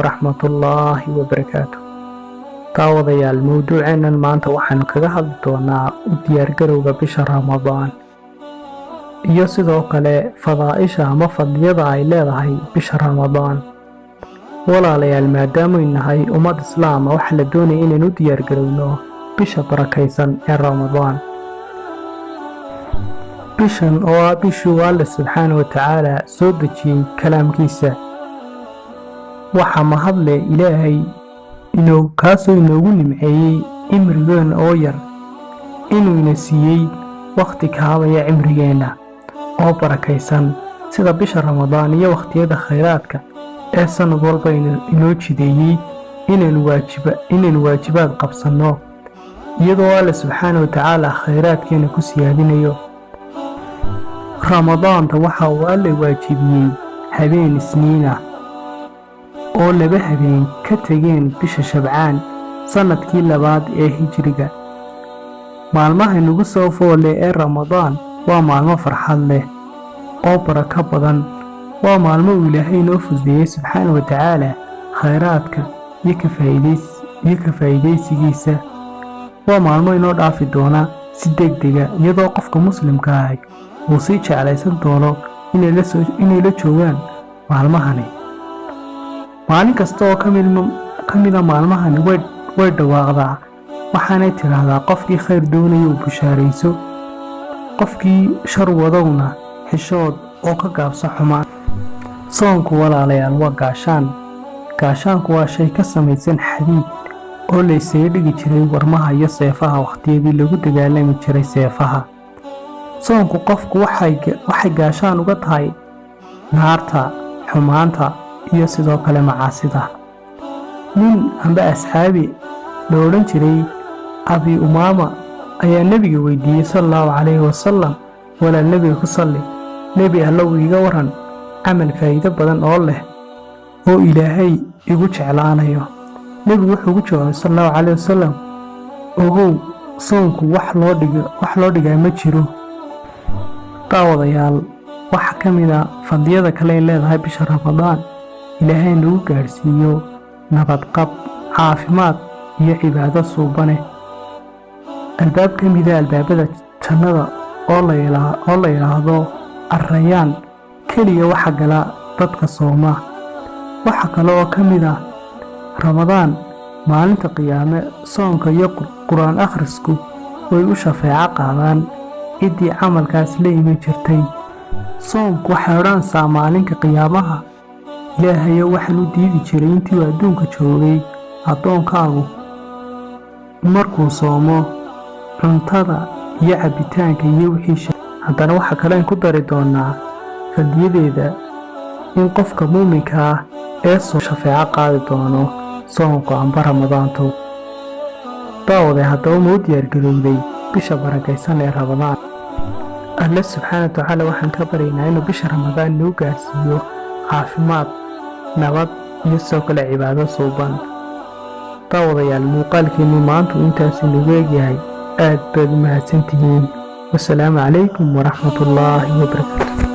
ورحمة الله وبركاته. daawadayaal mowduuceennan maanta waxaanu kaga hadli doonaa u diyaargarowga bisha Ramadaan iyo sidoo kale fadaa'isha ama fadliyada ay leedahay bisha Ramadaan. walaalayaal, maadaama ay nahay ummad islaam ah, waxa la doonaya inaan u diyaargarowno bisha barakaysan ee Ramadaan. bishan oo ah bishuu Alle subxaanahu wa tacaala soo dejiyey kalaamkiisa, waxaa mahadle Ilaahay kaasoo inoogu nimceeyey cimrigeenna oo yar, inuu ina siiyey wakhti kaabaya cimrigeenna oo barakaysan sida bisha Ramadaan iyo wakhtiyada khayraadka ee sanad walba inoo jideeyey inaynu waajibaad qabsanno, iyadoo Alle subxaanahu wa tacaala khayraadkeena ku siyaadinayo. ramadaanta waxa uu Alle waajibiyey habeen isniin ah oo 2 habeen ka tageen bisha Shabcaan sanadkii 2 ee hijriga. maalmaha nagu soo foole ee Ramadaan waa maalmo farxad leh oo barako badan. waa maalmo uu Ilaahay noo fududeeyey subxaanahu wa tacaala khayraadka iyo ka faa'iidaysigiisa. waa maalmo inoo dhaafi doona si degdega, iyadoo qofka muslimka ah uu sii jeclaysan doono inay la joogaan maalmahani. maalin kasta oo ka mida maalmahani way dhawaaqdaa, waxaanay tidhaahdaa qofkii khayr doonaya uu bushaarayso, qofkii shar wadowna xishood oo ka gaabso xumaan. soonku walaalayaal waa gaashaan. gaashaanku waa shay ka samaysan xadiid oo la isaga dhigi jiray warmaha iyo seefaha wakhtiyadii lagu dagaalami jiray seefaha. soonku qofku waxay gaashaan uga tahay naarta, xumaanta iyo sidoo kale macaasida. nin amba asxaabi la odhan jiray Abi Umaama ayaa nebiga weydiiyey sallallahu calayhi wasallam, walaal nebiga ku salli, nebi allow iiga waran camal faa'iido badan oo leh oo Ilaahay igu jeclaanayo. nebigu wuxuu ku jawaabay sallallahu calayhi wasallam, ogow, soonku wax loo dhigaa ma jiro. daawadayaal, waxa ka mid ah fadliyada kale ay leedahay bisha Ramadaan, Ilaahay nagu gaarsiiyo nabadqab, caafimaad iyo cibaado suubane. albaab ka mid ah albaabada jannada oo la yiraahdo Ar-Rayaan kaliya waxa gala dadka sooma. waxa kale oo ka mid ah Ramadaan maalinta qiyaame, soonka iyo quraan akhrisku way u shafeeco qaadaan ciddii camalkaas la iman jirtay. soonku waxay odhanaysaa maalinka qiyaamaha, Ilaahayo waxaan u diidi jiray intii uu adduunka joogay addoonkaagu markuu soomo cuntada iyo cabitaanka iyo wixii. haddana waxa kale aan ku dari doonaa fadliyadeeda in qofka muuminka ah ee soo shafeeco qaadi doono soonka amba Ramadaantu. daawade, haddaba ma u diyaargarowday bisha barakaysan ee Ramadaan? Alle subxaanahu wa tacaala waxaan ka baryaynaa inuu bisha Ramadaan noo gaarsiiyo caafimaad, nabad iyo sidoo kale cibaado suuban. daawadayaal, muuqaalkeennii maanta intaasi nagu eegyahay. aad baad u mahadsantihiin. wasalaamu calaykum waraxmatullaahi wabarakaatu.